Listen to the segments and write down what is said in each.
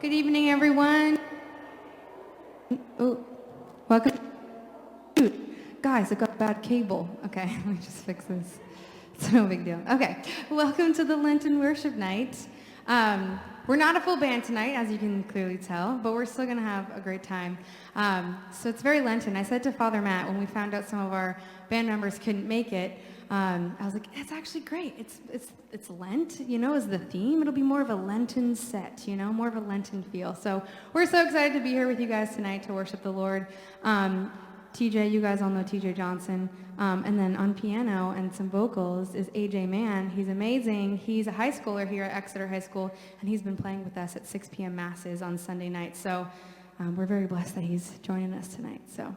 Good evening, everyone. Oh, welcome. Dude, guys, I got a bad cable. Okay, let me just fix this. It's no big deal. Okay, welcome to the Lenten worship night. We're not a full band tonight, as you can clearly tell, but we're still going to have a great time. So it's very Lenten. I said to Father Matt when we found out some of our band members couldn't make it, I was like, it's actually great. It's Lent, is the theme. It'll be more of a Lenten set, more of a Lenten feel. So we're so excited to be here with you guys tonight to worship the Lord. TJ, you guys all know TJ Johnson. And then on piano and some vocals is AJ Mann. He's amazing. He's a high schooler here at Exeter High School, and he's been playing with us at 6 p.m. masses on Sunday nights. So we're very blessed that he's joining us tonight. So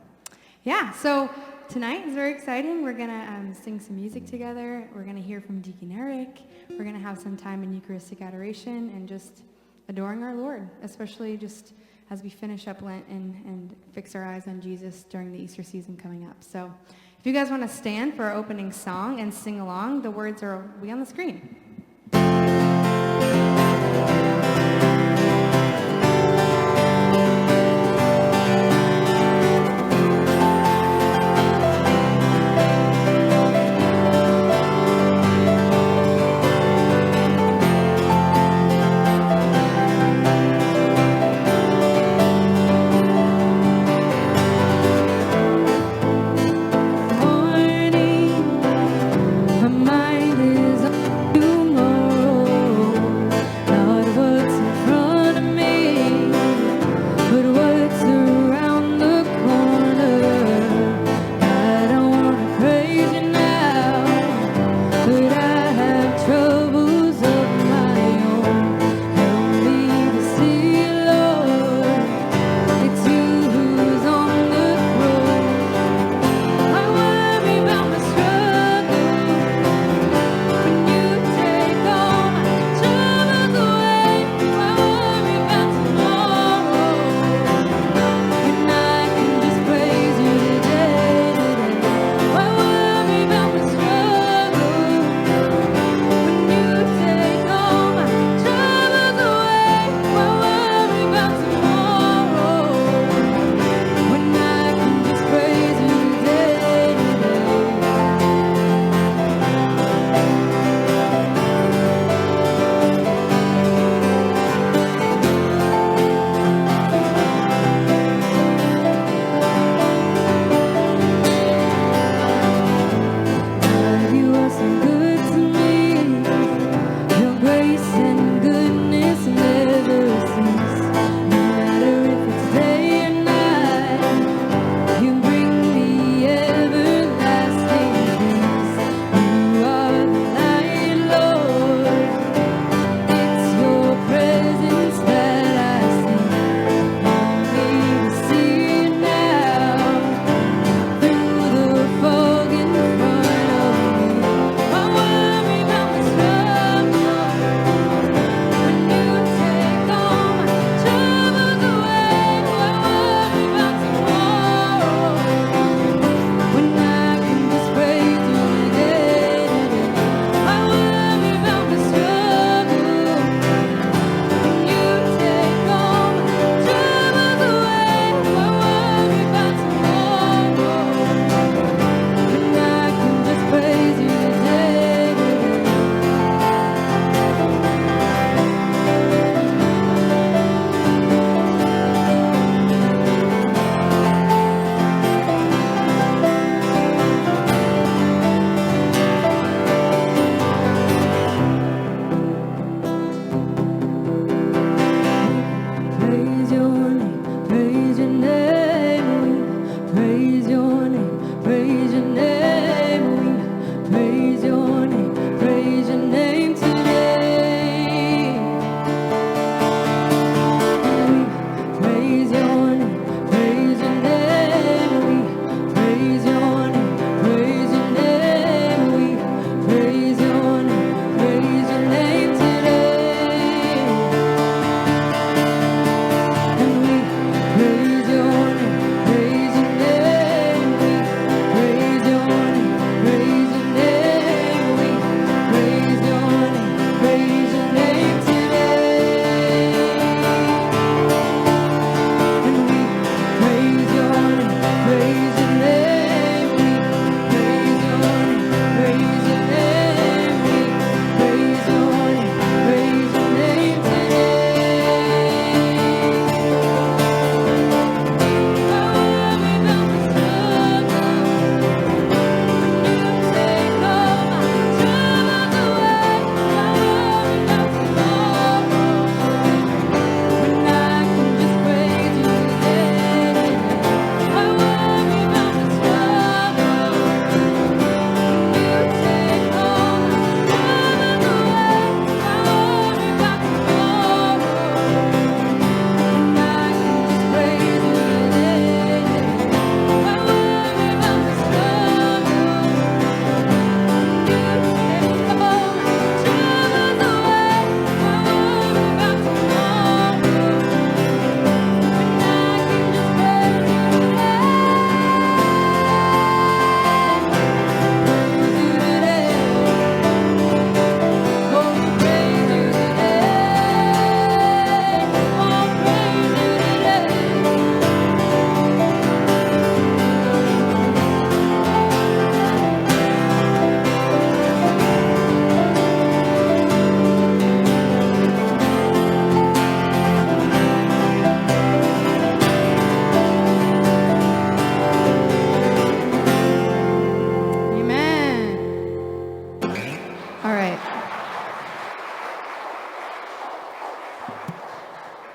tonight is very exciting. We're going to sing some music together. We're going to hear from Deacon Eric. We're going to have some time in Eucharistic Adoration and just adoring our Lord, especially just as we finish up Lent and fix our eyes on Jesus during the Easter season coming up. So if you guys want to stand for our opening song and sing along, the words will be on the screen. Morning, my mind is on you.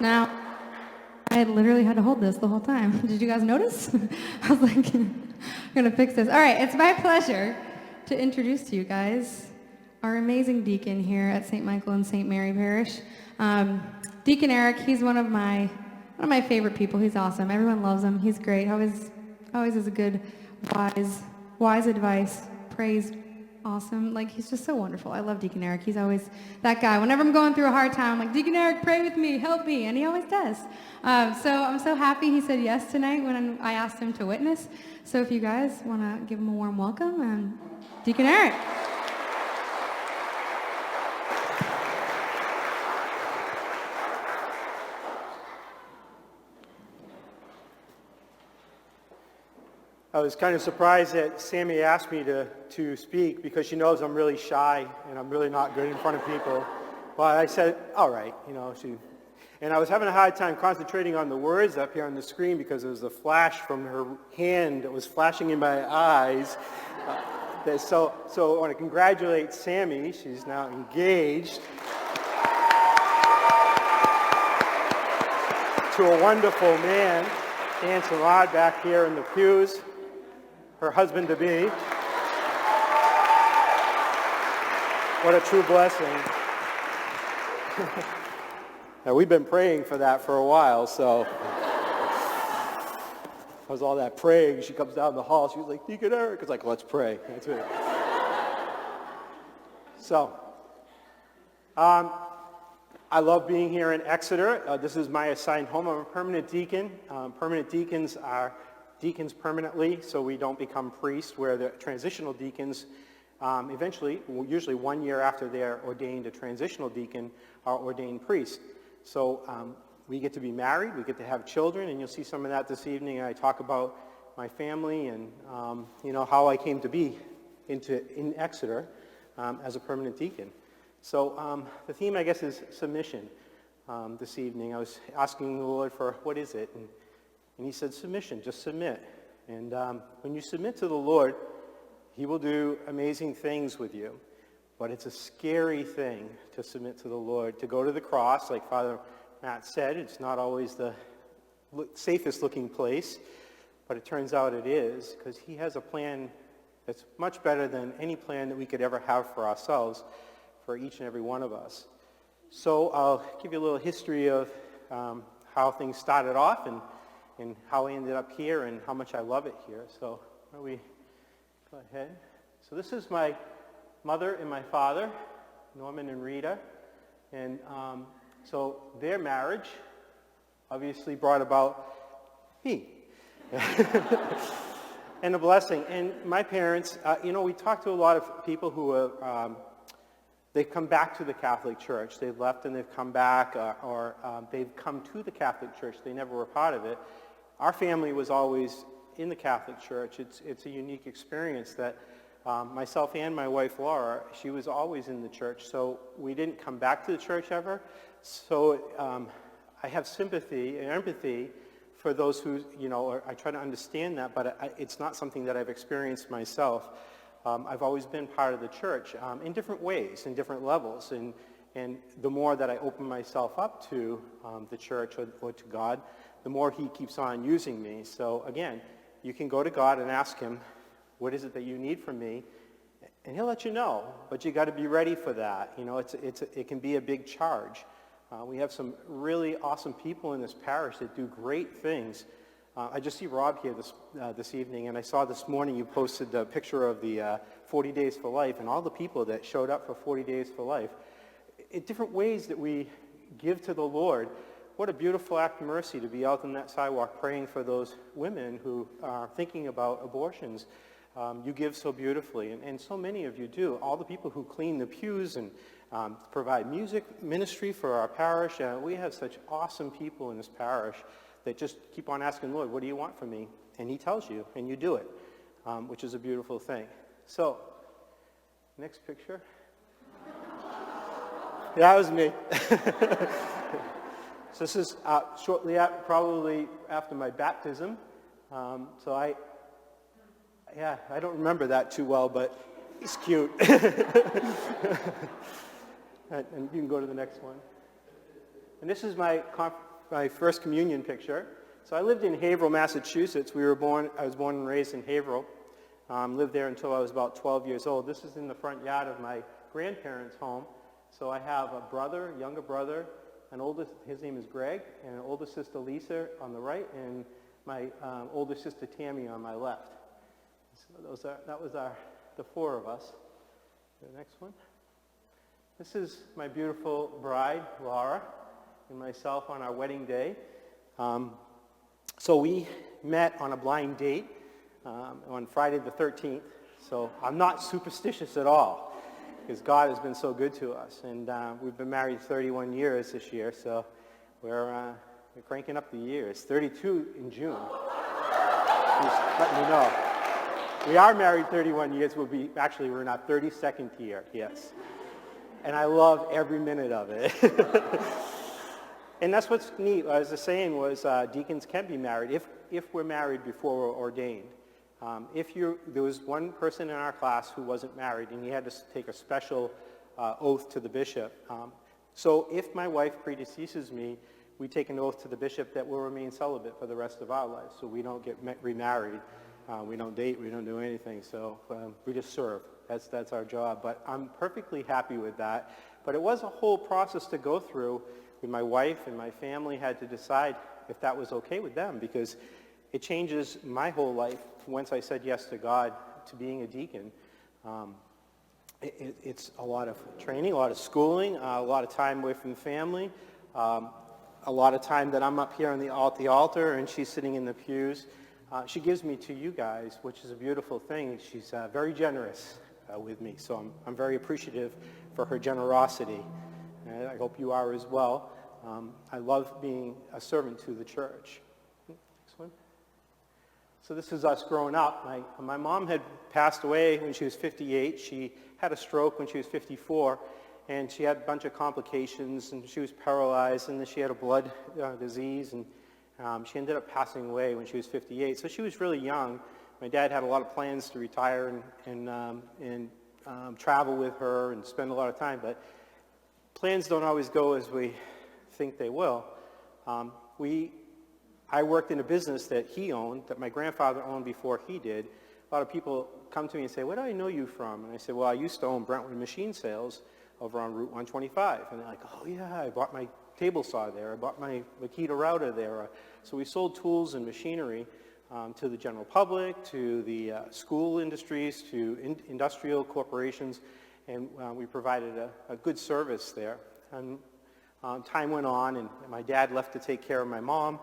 Now, I literally had to hold this the whole time. Did you guys notice? I was like, I'm going to fix this. All right, it's my pleasure to introduce to you guys our amazing deacon here at St. Michael and St. Mary Parish. Deacon Eric, he's one of my favorite people. He's awesome. Everyone loves him. He's great. Always has a good, wise advice. Praise, awesome. Like, he's just so wonderful. I love Deacon Eric. He's always that guy. Whenever I'm going through a hard time, I'm like, Deacon Eric, pray with me, help me, and he always does. So I'm so happy he said yes tonight when I asked him to witness. So if you guys want to give him a warm welcome, Deacon Eric. I was kind of surprised that Sammy asked me to speak because she knows I'm really shy and I'm really not good in front of people. But I said, all right, and I was having a hard time concentrating on the words up here on the screen because there was a flash from her hand that was flashing in my eyes. So I want to congratulate Sammy. She's now engaged to a wonderful man, handsome lad back here in the pews. Her husband-to-be. What a true blessing. Now, we've been praying for that for a while, so was all that praying. She comes down the hall. She was like, Deacon Eric. It's like, let's pray. That's it. So, I love being here in Exeter. This is my assigned home. I'm a permanent deacon. Permanent deacons are deacons permanently, so we don't become priests, where the transitional deacons eventually, usually 1 year after they're ordained a transitional deacon, are ordained priests. So we get to be married, we get to have children, and you'll see some of that this evening. I talk about my family and how I came to be in Exeter as a permanent deacon. So the theme, I guess, is submission this evening. I was asking the Lord for what is it, and he said, submission, just submit. And when you submit to the Lord, he will do amazing things with you. But it's a scary thing to submit to the Lord, to go to the cross, like Father Matt said. It's not always the safest looking place, but it turns out it is, because he has a plan that's much better than any plan that we could ever have for ourselves, for each and every one of us. So I'll give you a little history of how things started off and how I ended up here and how much I love it here. So why don't we go ahead. So this is my mother and my father, Norman and Rita. And so their marriage obviously brought about me. And a blessing. And my parents, we talked to a lot of people who have, they've come back to the Catholic Church. They've left and they've come back, or they've come to the Catholic Church. They never were part of it. Our family was always in the Catholic Church. It's a unique experience that myself and my wife Laura, she was always in the church, so we didn't come back to the church ever. So I have sympathy and empathy for those who, I try to understand that, but it's not something that I've experienced myself. I've always been part of the church in different ways, in different levels, and the more that I open myself up to the church or to God, the more he keeps on using me. So again, you can go to God and ask him, what is it that you need from me? And he'll let you know, but you got to be ready for that. It can be a big charge. We have some really awesome people in this parish that do great things. I just see Rob here this evening, and I saw this morning you posted a picture of the 40 Days for Life and all the people that showed up for 40 Days for Life. In different ways that we give to the Lord. What a beautiful act of mercy to be out on that sidewalk praying for those women who are thinking about abortions. You give so beautifully, and so many of you do. All the people who clean the pews and provide music ministry for our parish. We have such awesome people in this parish that just keep on asking, Lord, what do you want from me? And he tells you, and you do it, which is a beautiful thing. So, next picture. That was me. So this is probably after my baptism. So I don't remember that too well, but he's cute. And you can go to the next one. And this is my my first communion picture. So I lived in Haverhill, Massachusetts. I was born and raised in Haverhill. Lived there until I was about 12 years old. This is in the front yard of my grandparents' home. So I have a brother, younger brother, his name is Greg, and an older sister, Lisa, on the right, and my older sister, Tammy, on my left. So that was the four of us. The next one. This is my beautiful bride, Laura, and myself on our wedding day. So we met on a blind date on Friday the 13th. So I'm not superstitious at all, because God has been so good to us. And we've been married 31 years this year, so we're cranking up the years. 32 in June. Just letting you know. We are married 31 years. We're in our 32nd year, yes. And I love every minute of it. And that's what's neat. As I was saying was deacons can be married if we're married before we're ordained. There was one person in our class who wasn't married, and he had to take a special oath to the bishop. So if my wife predeceases me, we take an oath to the bishop that we'll remain celibate for the rest of our lives. So we don't get remarried. We don't date. We don't do anything. So we just serve. That's our job. But I'm perfectly happy with that. But it was a whole process to go through. With my wife and my family had to decide if that was okay with them, because it changes my whole life once I said yes to God to being a deacon. It's a lot of training, a lot of schooling, a lot of time away from the family, a lot of time that I'm up here at the altar and she's sitting in the pews. She gives me to you guys, which is a beautiful thing. She's very generous with me, so I'm very appreciative for her generosity. And I hope you are as well. I love being a servant to the church. Next one. So this is us growing up. My mom had passed away when she was 58. She had a stroke when she was 54, and she had a bunch of complications, and she was paralyzed, and then she had a blood disease, and she ended up passing away when she was 58. So she was really young. My dad had a lot of plans to retire and travel with her and spend a lot of time, but plans don't always go as we think they will. I worked in a business that he owned, that my grandfather owned before he did. A lot of people come to me and say, "Where do I know you from?" And I say, "Well, I used to own Brentwood Machine Sales over on Route 125. And they're like, "Oh yeah, I bought my table saw there. I bought my Makita router there." So we sold tools and machinery to the general public, to the school industries, to industrial corporations, and we provided a good service there. And time went on, and my dad left to take care of my mom,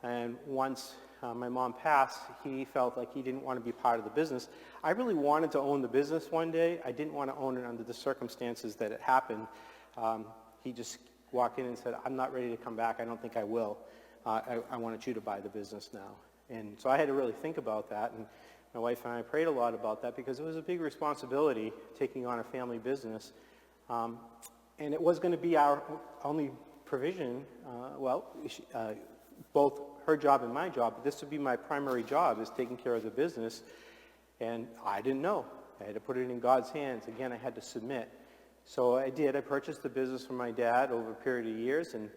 and once my mom passed, he felt like he didn't want to be part of the business. I really wanted to own the business one day. I didn't want to own it under the circumstances that it happened. He just walked in and said, "I'm not ready to come back. I don't think I will. I wanted you to buy the business now." And so I had to really think about that, and my wife and I prayed a lot about that because it was a big responsibility taking on a family business. And it was going to be our only provision, both her job and my job, but this would be my primary job, is taking care of the business. And I didn't know. I had to put it in God's hands. Again, I had to submit. So I did. I purchased the business from my dad over a period of years and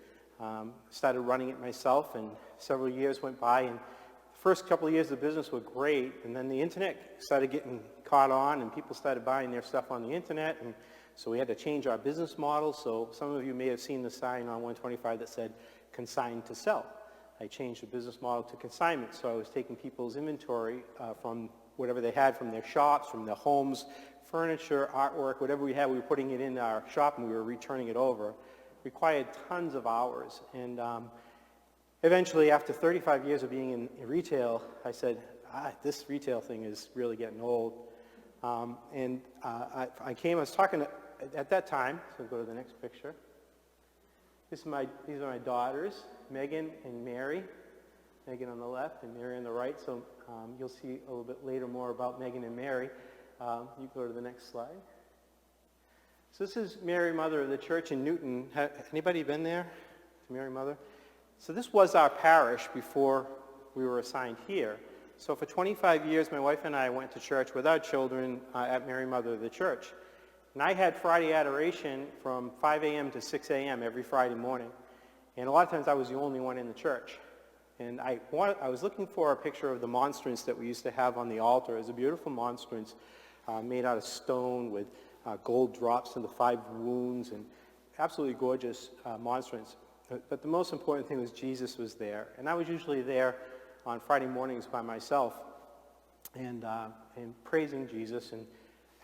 started running it myself, and several years went by, and the first couple of years of the business were great, and then the internet started getting caught on, and people started buying their stuff on the internet, and so we had to change our business model. So some of you may have seen the sign on 125 that said consign to sell. I changed the business model to consignment, so I was taking people's inventory from whatever they had from their shops, from their homes, furniture, artwork, whatever we had, we were putting it in our shop and we were returning it over. Required tons of hours, and eventually, after 35 years of being in retail, I said, this retail thing is really getting old. I was talking at that time, so go to the next picture. These are my daughters, Megan and Mary. Megan on the left and Mary on the right, so you'll see a little bit later more about Megan and Mary. You go to the next slide. So this is Mary, Mother of the Church in Newton. Anybody been there? Mary, Mother? So this was our parish before we were assigned here. So for 25 years, my wife and I went to church with our children at Mary, Mother of the Church. And I had Friday adoration from 5 a.m. to 6 a.m. every Friday morning. And a lot of times I was the only one in the church. And I was looking for a picture of the monstrance that we used to have on the altar. It was a beautiful monstrance made out of stone with gold drops in the 5 wounds, and absolutely gorgeous monstrance. But the most important thing was Jesus was there. And I was usually there on Friday mornings by myself and praising Jesus and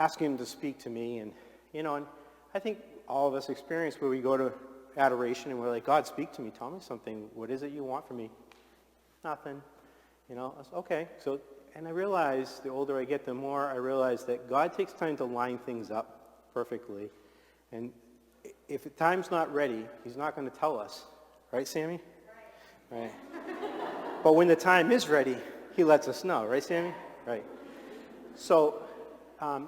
asking him to speak to me. And, and I think all of us experience where we go to adoration and we're like, God, speak to me. Tell me something. What is it you want from me? Nothing. I was, okay. So, and I realize the older I get, the more I realize that God takes time to line things up perfectly. And if the time's not ready, he's not going to tell us. Right, Sammy? Right. But when the time is ready, he lets us know. Right, Sammy? Right. So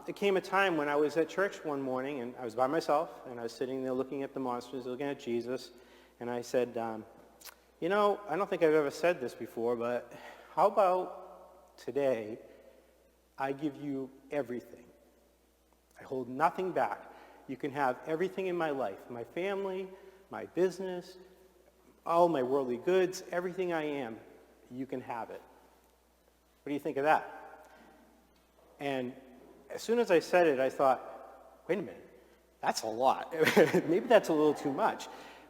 it came a time when I was at church one morning, and I was by myself, and I was sitting there looking at the monsters, looking at Jesus, and I said, I don't think I've ever said this before, but how about today I give you everything? I hold nothing back. You can have everything in my life, my family, my business, all my worldly goods, everything I am, you can have it. What do you think of that? And as soon as I said it, I thought, wait a minute, that's a lot. Maybe that's a little too much.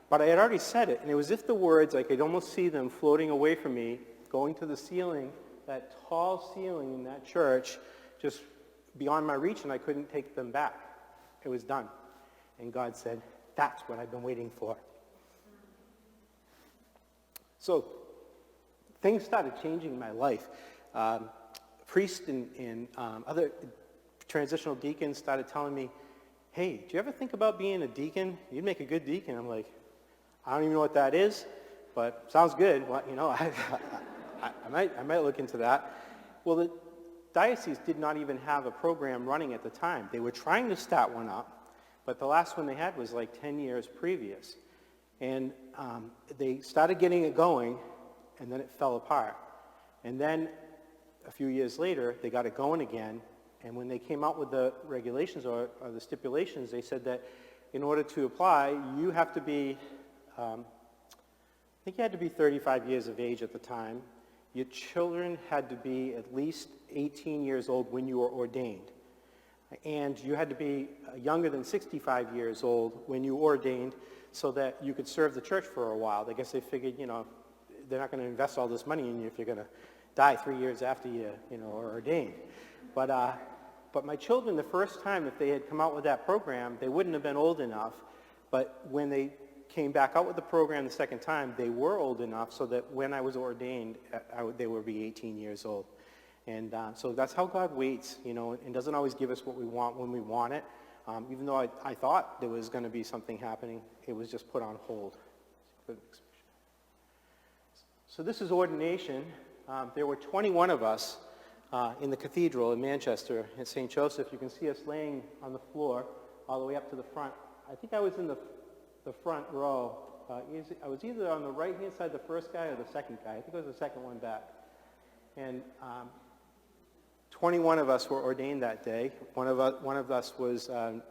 But I had already said it, and it was as if the words, I could almost see them floating away from me, going to the ceiling, that tall ceiling in that church, just beyond my reach, and I couldn't take them back. It was done. And God said, that's what I've been waiting for. So things started changing in my life. Priests and other transitional deacons started telling me, hey, do you ever think about being a deacon? You'd make a good deacon. I'm like, I don't even know what that is, but sounds good. Well, I might look into that. Well, the diocese did not even have a program running at the time. They were trying to start one up, but the last one they had was like 10 years previous. And they started getting it going, and then it fell apart. And then a few years later, they got it going again, and when they came out with the regulations or the stipulations, they said that in order to apply, you have to be, I think you had to be 35 years of age at the time. Your children had to be at least 18 years old when you were ordained. And you had to be younger than 65 years old when you ordained so that you could serve the church for a while. I guess they figured, they're not going to invest all this money in you if you're going to die 3 years after you are ordained. But my children, the first time, if they had come out with that program, they wouldn't have been old enough. But when they came back out with the program the second time, they were old enough so that when I was ordained, they would be 18 years old. And so that's how God waits, and doesn't always give us what we want when we want it. Even though I thought there was going to be something happening, it was just put on hold. So this is ordination. There were 21 of us in the cathedral in Manchester at St. Joseph. You can see us laying on the floor all the way up to the front. I think I was in the front row. I was either on the right-hand side, the first guy, or the second guy. I think it was the second one back. And 21 of us were ordained that day. One of us was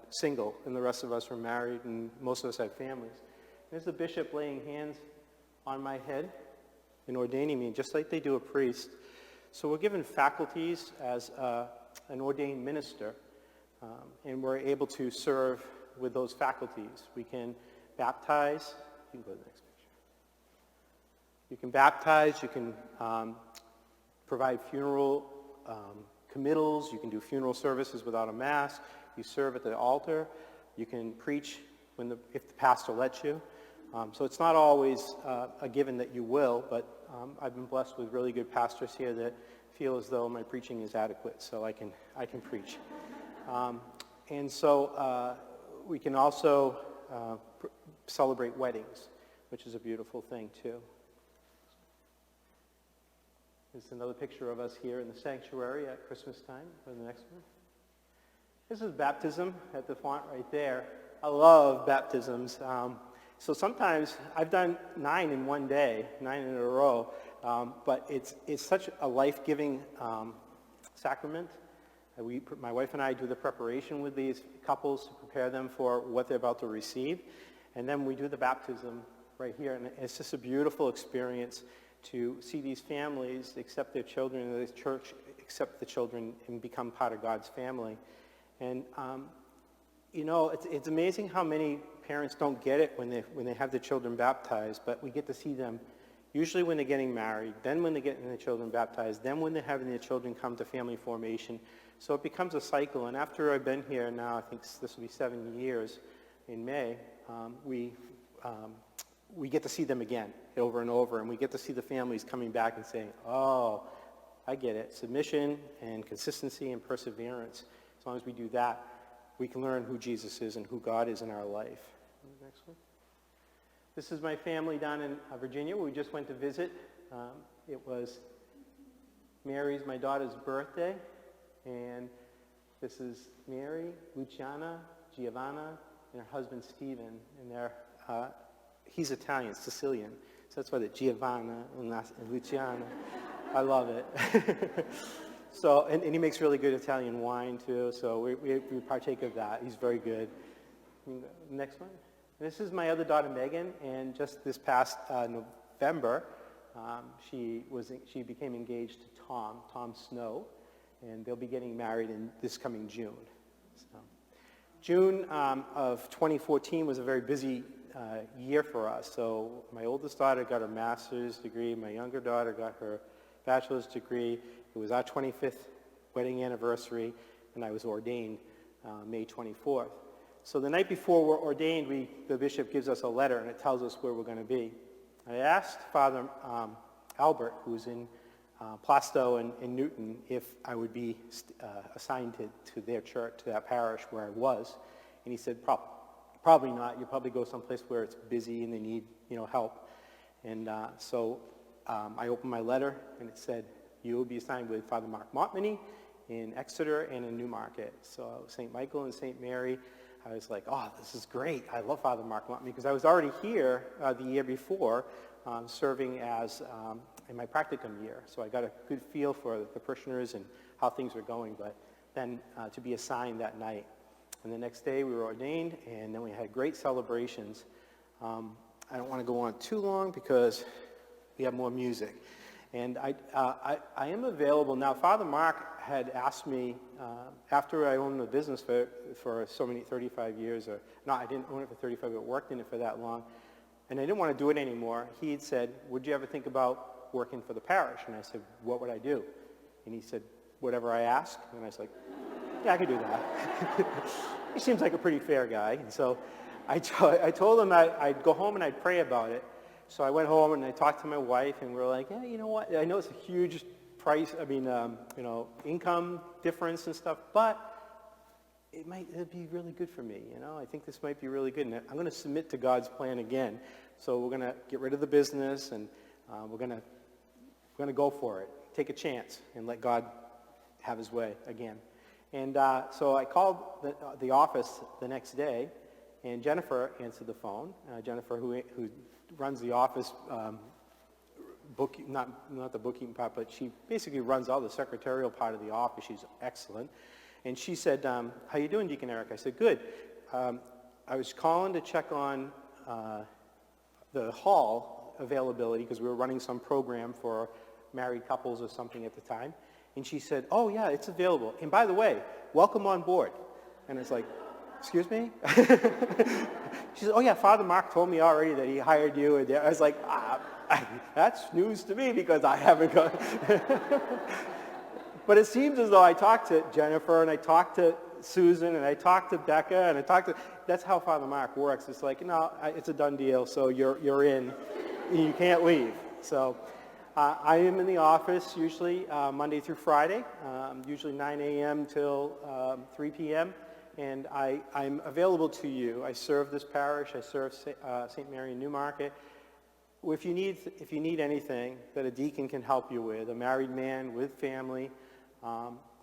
single, and the rest of us were married, and most of us had families. There's the bishop laying hands on my head and ordaining me, just like they do a priest. So we're given faculties as an ordained minister, and we're able to serve with those faculties. We can baptize. You can go to the next picture. You can baptize. You can provide funeral committals. You can do funeral services without a mass. You serve at the altar. You can preach if the pastor lets you. So it's not always a given that you will, but I've been blessed with really good pastors here that feel as though my preaching is adequate, so I can preach. And so we can also celebrate weddings, which is a beautiful thing too. This is another picture of us here in the sanctuary at Christmas time. Go to the next one. This is baptism at the font right there. I love baptisms. So sometimes I've done 9 in one day, 9 in a row, but it's such a life-giving sacrament. My wife and I do the preparation with these couples to prepare them for what they're about to receive, and then we do the baptism right here. And it's just a beautiful experience to see these families accept their children, and the church accept the children and become part of God's family. And, it's amazing how many parents don't get it when they have their children baptized, but we get to see them usually when they're getting married, then when they're getting their children baptized, then when they're having their children come to family formation. So it becomes a cycle. And after I've been here now, I think this will be 7 years in May, we get to see them again over and over, and we get to see the families coming back and saying, oh, I get it. Submission and consistency and perseverance. As long as we do that, we can learn who Jesus is and who God is in our life. Next one. This is my family down in Virginia, where we just went to visit. It was Mary's, my daughter's birthday, and this is Mary, Luciana, Giovanna, and her husband Stephen, and he's Italian, Sicilian, so that's why the Giovanna and Luciana. I love it. So, and he makes really good Italian wine too, so we partake of that. He's very good. Next one. This is my other daughter, Megan, and just this past November, she became engaged to Tom Snow, and they'll be getting married in this coming June. So, June of 2014 was a very busy year for us. So my oldest daughter got her master's degree, my younger daughter got her bachelor's degree. It was our 25th wedding anniversary, and I was ordained May 24th. So the night before we're ordained, the bishop gives us a letter, and it tells us where we're going to be. I asked Father Albert, who's in Plastow and Newton, if I would be assigned to their church, to that parish where I was. And he said, probably not. You'll probably go someplace where it's busy and they need help. And so I opened my letter, and it said, you will be assigned with Father Mark Montmany in Exeter and in Newmarket. So St. Michael and St. Mary, I was like, oh, this is great. I love Father Mark Montmany because I was already here the year before serving as in my practicum year. So I got a good feel for the parishioners and how things were going. But then to be assigned that night. And the next day we were ordained, and then we had great celebrations. I don't want to go on too long because we have more music. And I am available now. Father Mark had asked me, after I owned the business for so many, 35 years, I didn't own it for 35, but worked in it for that long, and I didn't want to do it anymore. He had said, would you ever think about working for the parish? And I said, what would I do? And he said, whatever I ask. And I was like, yeah, I can do that. He seems like a pretty fair guy. And so I told him I'd go home and I'd pray about it. So I went home and I talked to my wife, and we were like, yeah, you know what? I know it's a huge income difference and stuff, but it'd be really good for me. I think this might be really good, and I'm going to submit to God's plan again. So we're going to get rid of the business, and we're going to go for it, take a chance, and let God have His way again. And so I called the office the next day, and Jennifer answered the phone. Jennifer, who runs the office, not the bookkeeping part, but she basically runs all the secretarial part of the office. She's excellent. And she said, how you doing, Deacon Eric? I said, good. I was calling to check on the hall availability because we were running some program for married couples or something at the time. And she said, oh, yeah, it's available. And by the way, welcome on board. And it's like, excuse me? She said, oh, yeah, Father Mark told me already that he hired you. And I was like, that's news to me because I haven't got But it seems as though I talked to Jennifer, and I talked to Susan, and I talked to Becca, and that's how Father Mark works. It's like, no, it's a done deal, so you're in. You can't leave. So I am in the office usually Monday through Friday, usually 9 a.m. till 3 p.m., and I'm available to you. I serve this parish. I serve St. Mary in Newmarket. If you need anything that a deacon can help you with, a married man with family,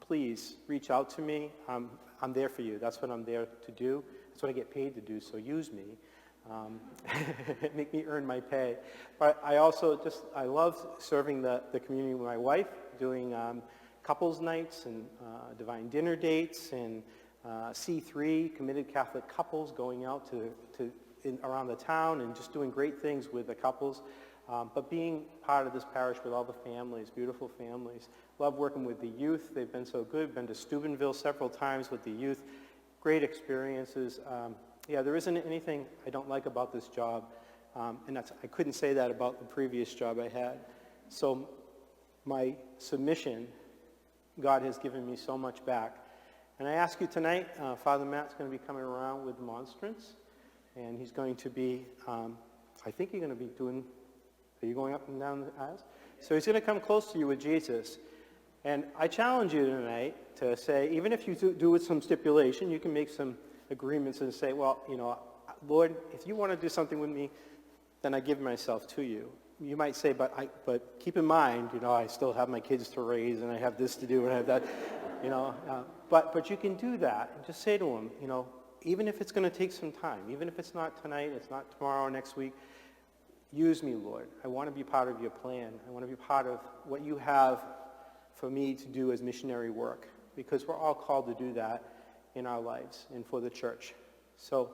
please reach out to me. I'm there for you. That's what I'm there to do. That's what I get paid to do, so use me. Make me earn my pay. But I also I love serving the community with my wife, doing couples nights and divine dinner dates and C3, committed Catholic couples, going out to around the town and just doing great things with the couples. But being part of this parish with all the families, beautiful families. Love working with the youth. They've been so good. Been to Steubenville several times with the youth. Great experiences. There isn't anything I don't like about this job. And I couldn't say that about the previous job I had. So my submission, God has given me so much back. And I ask you tonight, Father Matt's going to be coming around with monstrance. And he's going to be, I think you're going to be doing, are you going up and down the aisles? So he's going to come close to you with Jesus. And I challenge you tonight to say, even if you do with some stipulation, you can make some agreements and say, well, Lord, if you want to do something with me, then I give myself to you. You might say, but keep in mind, I still have my kids to raise, and I have this to do, and I have that, but you can do that, and just say to him, even if it's going to take some time, even if it's not tonight, it's not tomorrow or next week, use me, Lord. I want to be part of your plan. I want to be part of what you have for me to do as missionary work, because we're all called to do that in our lives and for the church. So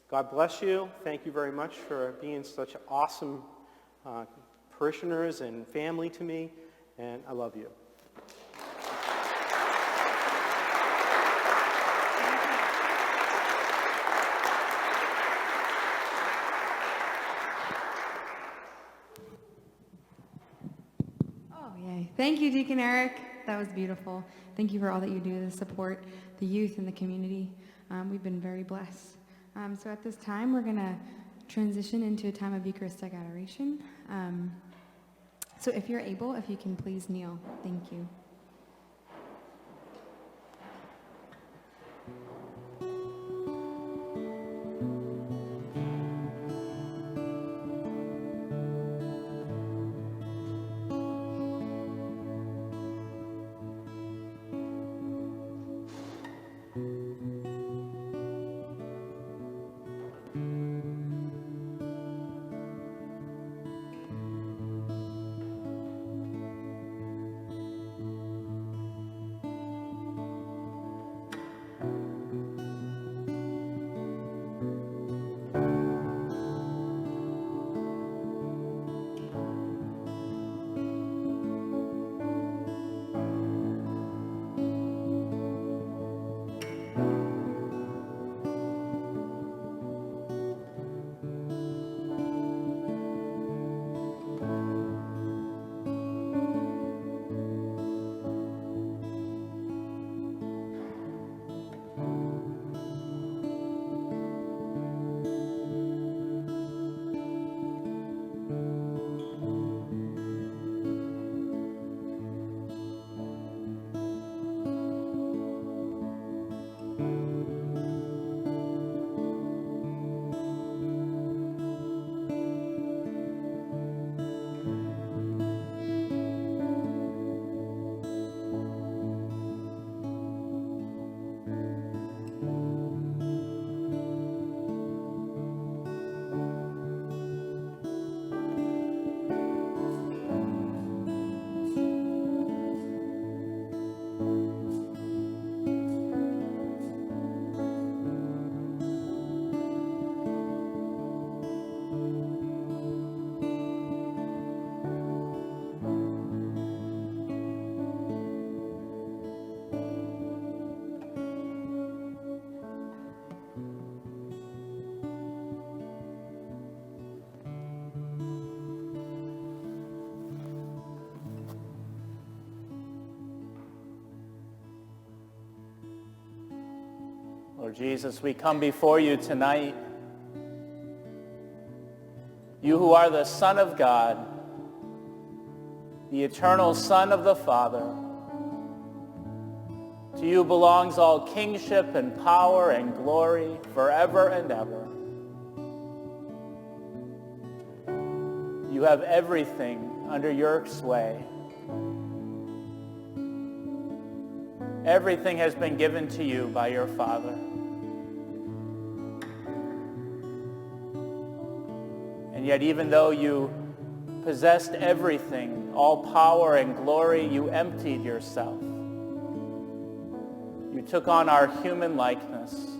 God bless you. Thank you very much for being such awesome parishioners and family to me, and I love you. Oh, yay. Thank you, Deacon Eric. That was beautiful. Thank you for all that you do to support the youth and the community. We've been very blessed. So at this time, we're going to transition into a time of Eucharistic Adoration. So if you're able, if you can please kneel. Thank you. Lord Jesus, we come before you tonight. You who are the Son of God, the eternal Son of the Father. To you belongs all kingship and power and glory forever and ever. You have everything under your sway. Everything has been given to you by your Father. And yet, even though you possessed everything, all power and glory, you emptied yourself. You took on our human likeness.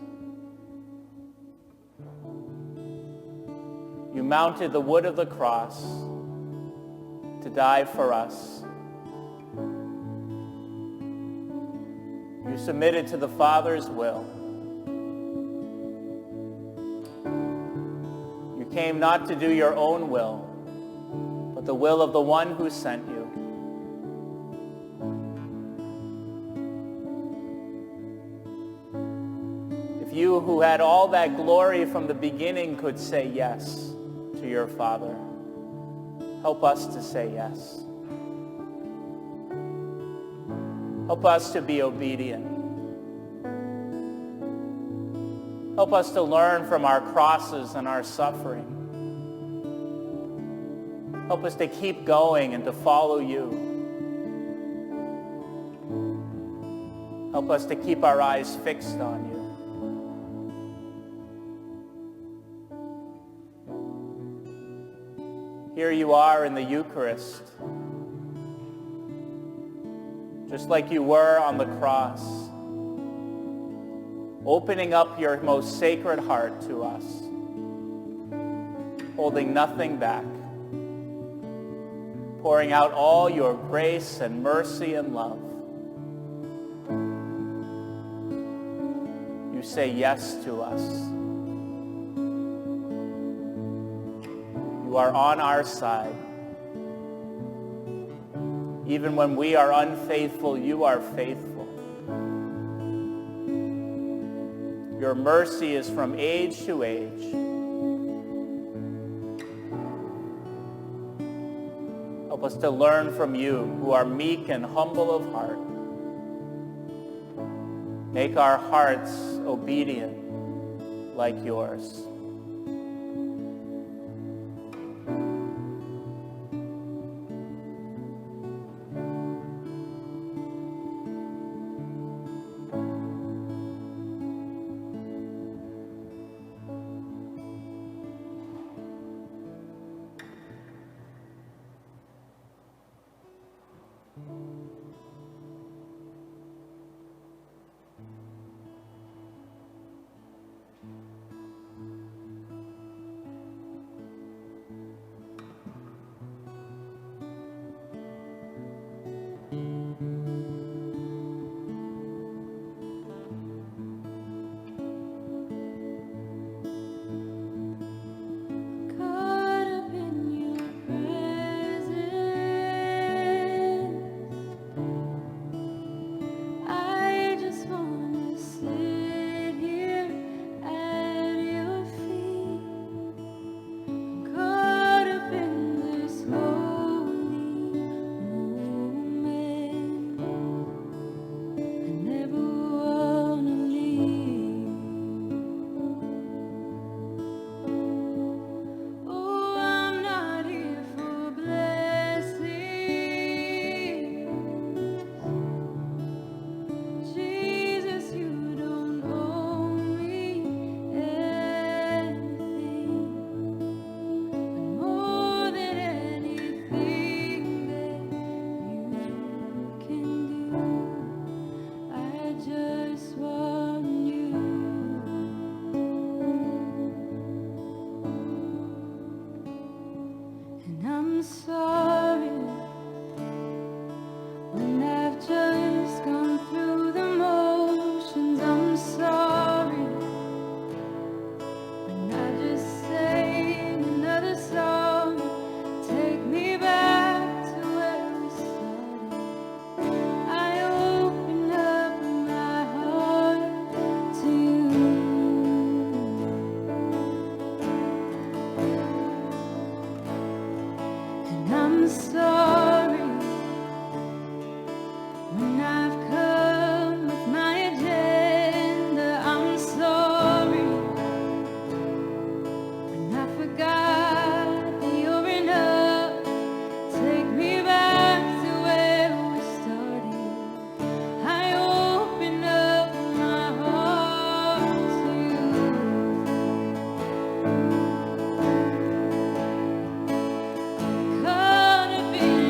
mounted the wood of the cross to die for us. You submitted to the Father's will. You came not to do your own will, but the will of the one who sent you. If you who had all that glory from the beginning could say yes to your Father, help us to say yes. Help us to be obedient. Help us to learn from our crosses and our suffering. Help us to keep going and to follow you. Help us to keep our eyes fixed on you. Here you are in the Eucharist, just like you were on the cross, opening up your most sacred heart to us, holding nothing back, pouring out all your grace and mercy and love. You say yes to us. You are on our side. Even when we are unfaithful, you are faithful. Your mercy is from age to age. Help us to learn from you, who are meek and humble of heart. Make our hearts obedient like yours. Caught up in your presence, I just wanna sit here at your feet. Caught up in this holy moment, I never wanna leave. Oh, I'm not here for blessings. Jesus, you don't owe me anything. But more than anything that you can do, I just want you. And I'm sorry when I've just gone through the motions. I'm sorry when I just sang another song. Take me back to where we started. I open up my heart to you. And I'm sorry when I've come with my agenda. I'm sorry when I forgot that you're enough. Take me back to where we started. I open up my heart to you. Caught up in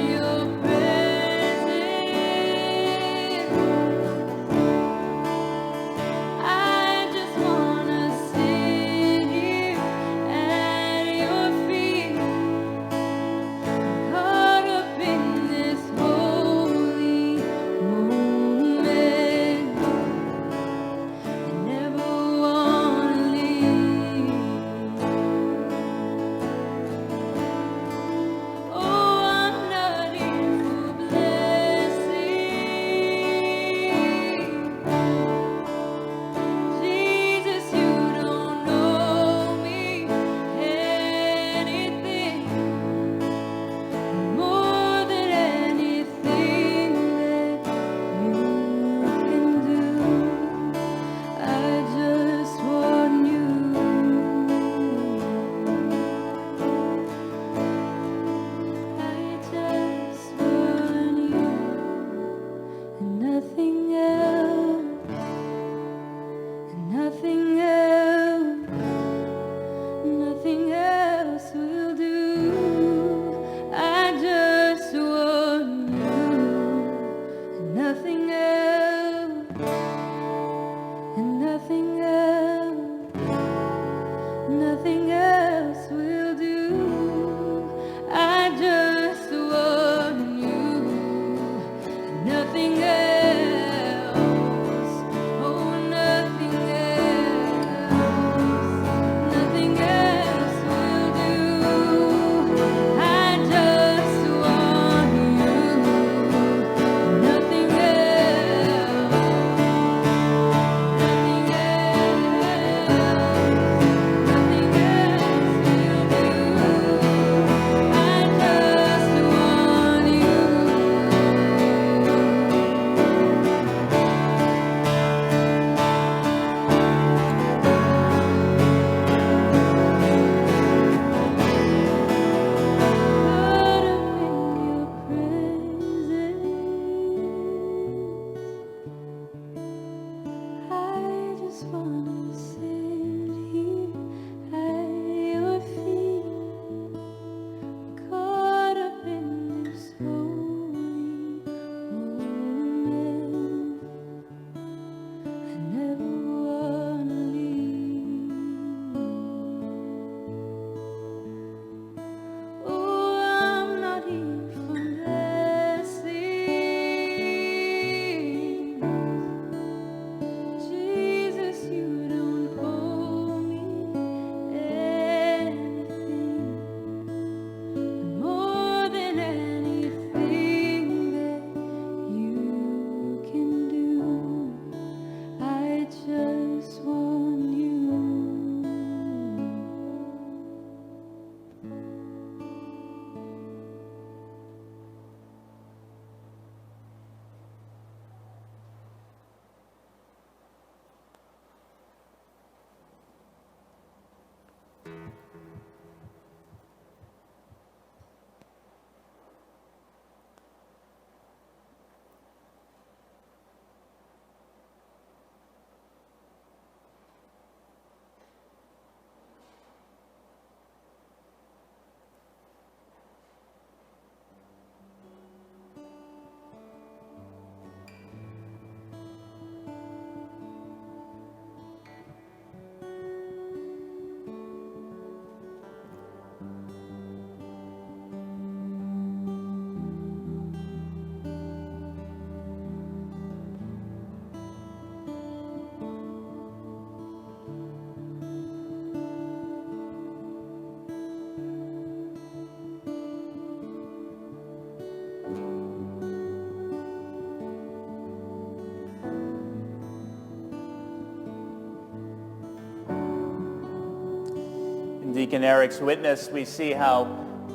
Deacon Eric's witness, we see how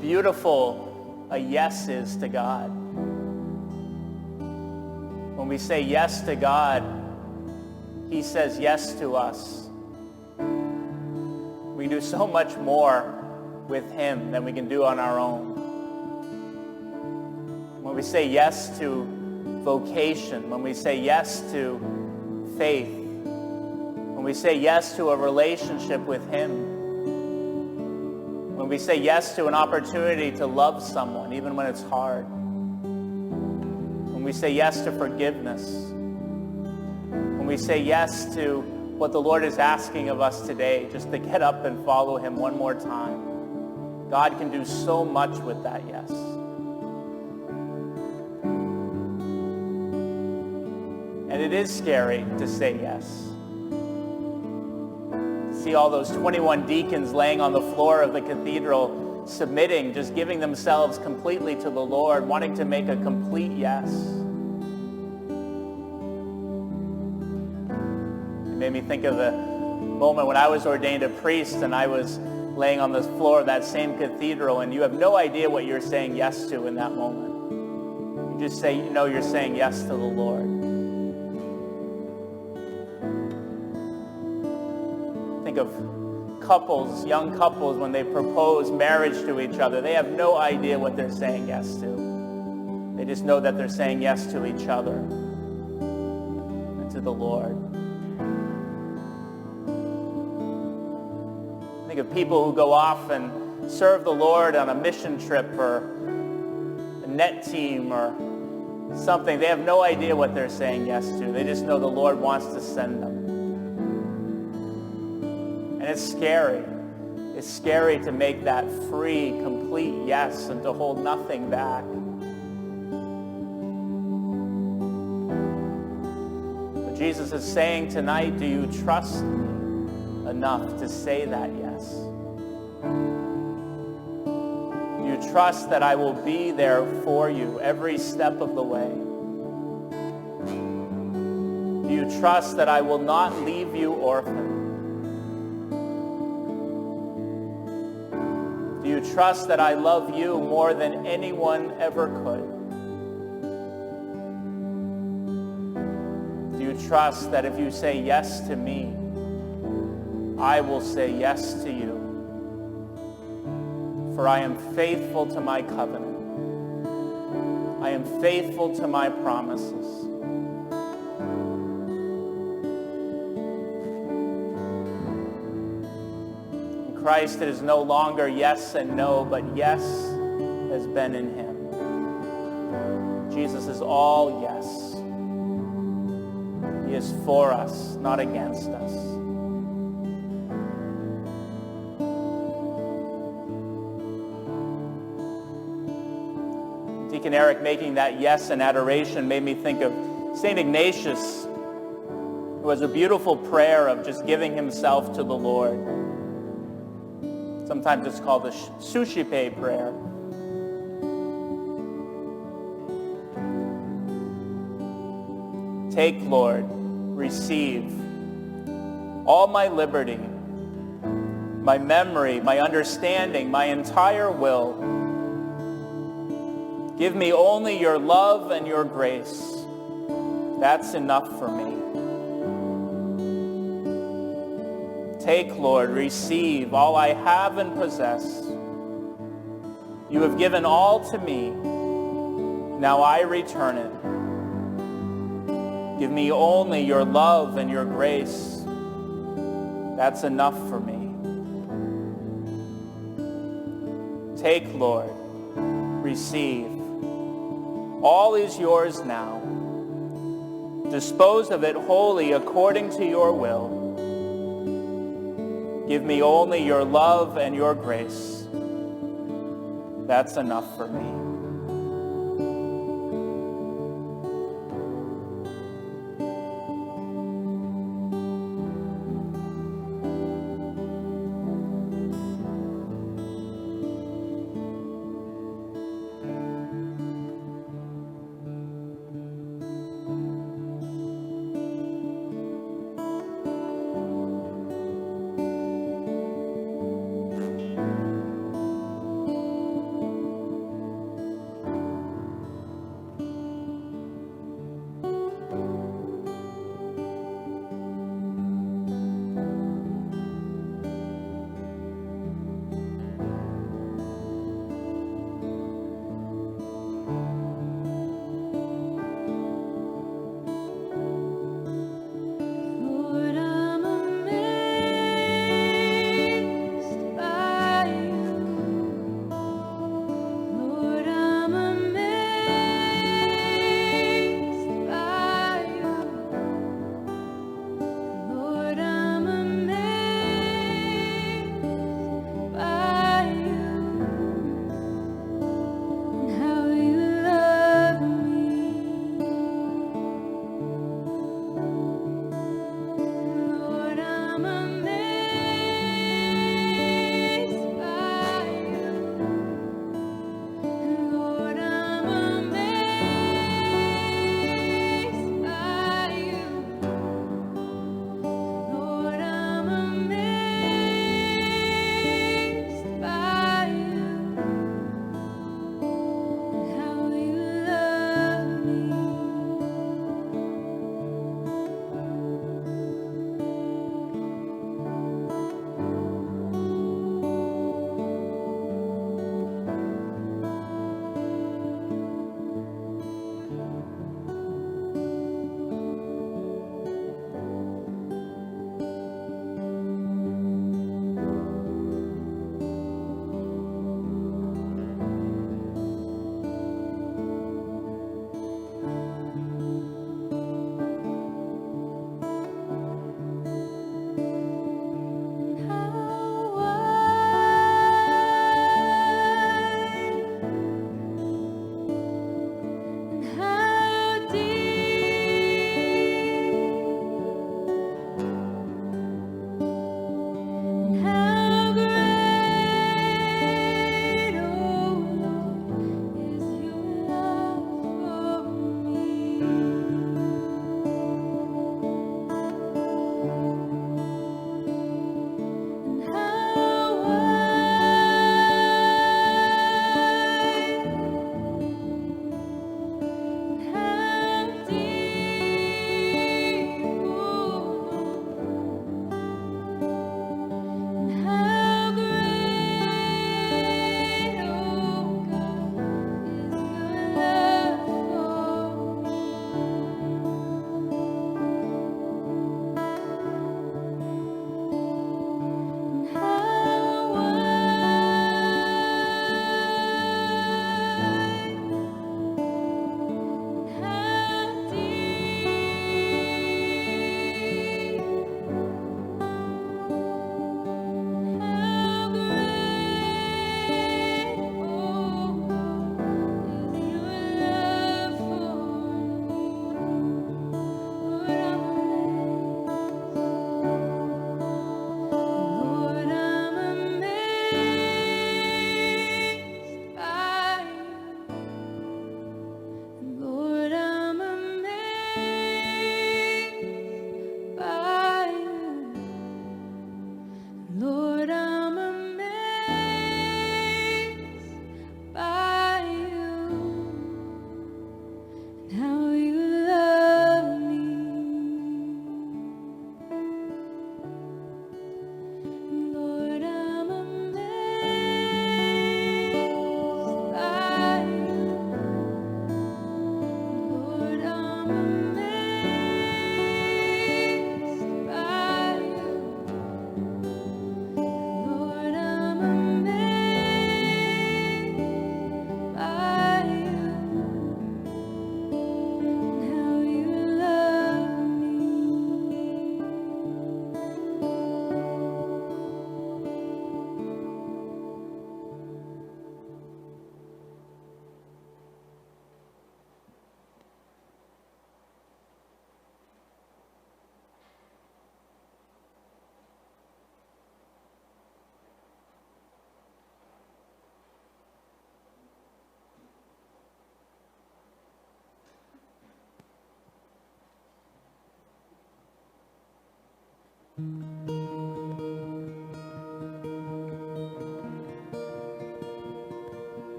beautiful a yes is to God. When we say yes to God, he says yes to us. We do so much more with him than we can do on our own. When we say yes to vocation, when we say yes to faith, when we say yes to a relationship with him, when we say yes to an opportunity to love someone, even when it's hard, when we say yes to forgiveness, when we say yes to what the Lord is asking of us today, just to get up and follow him one more time, God can do so much with that yes. And it is scary to say yes. See all those 21 deacons laying on the floor of the cathedral, submitting, just giving themselves completely to the Lord, wanting to make a complete yes. It made me think of the moment when I was ordained a priest and I was laying on the floor of that same cathedral, and you have no idea what you're saying yes to in that moment. You just say, you know, you're saying yes to the Lord. Think of couples, young couples, when they propose marriage to each other. They have no idea what they're saying yes to. They just know that they're saying yes to each other and to the Lord. Think of people who go off and serve the Lord on a mission trip or a net team or something. They have no idea what they're saying yes to. They just know the Lord wants to send them. And it's scary. It's scary to make that free, complete yes and to hold nothing back. But Jesus is saying tonight, do you trust me enough to say that yes? Do you trust that I will be there for you every step of the way? Do you trust that I will not leave you orphaned? Do you trust that I love you more than anyone ever could? Do you trust that if you say yes to me, I will say yes to you? For I am faithful to my covenant. I am faithful to my promises. In Christ, it is no longer yes and no, but yes has been in him. Jesus is all yes. He is for us, not against us. Deacon Eric making that yes in adoration made me think of St. Ignatius, who has a beautiful prayer of just giving himself to the Lord. Sometimes it's called the Suscipe prayer. Take, Lord, receive all my liberty, my memory, my understanding, my entire will. Give me only your love and your grace. That's enough for me. Take, Lord, receive all I have and possess. You have given all to me. Now I return it. Give me only your love and your grace. That's enough for me. Take, Lord, receive. All is yours now. Dispose of it wholly according to your will. Give me only your love and your grace. That's enough for me.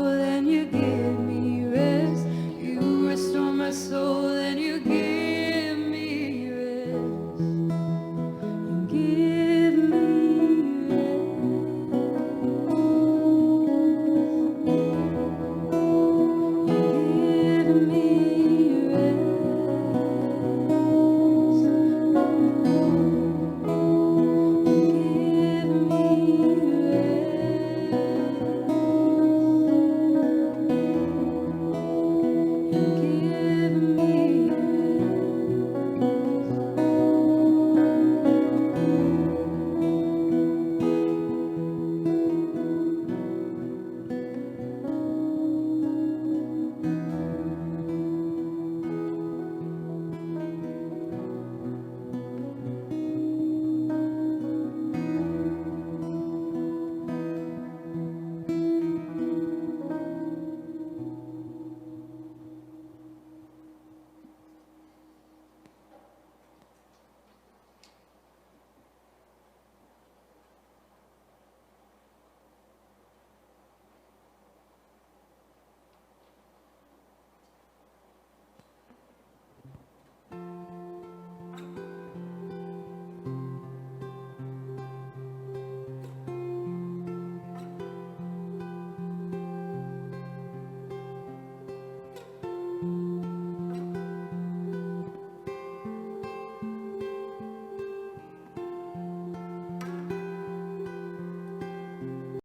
Holy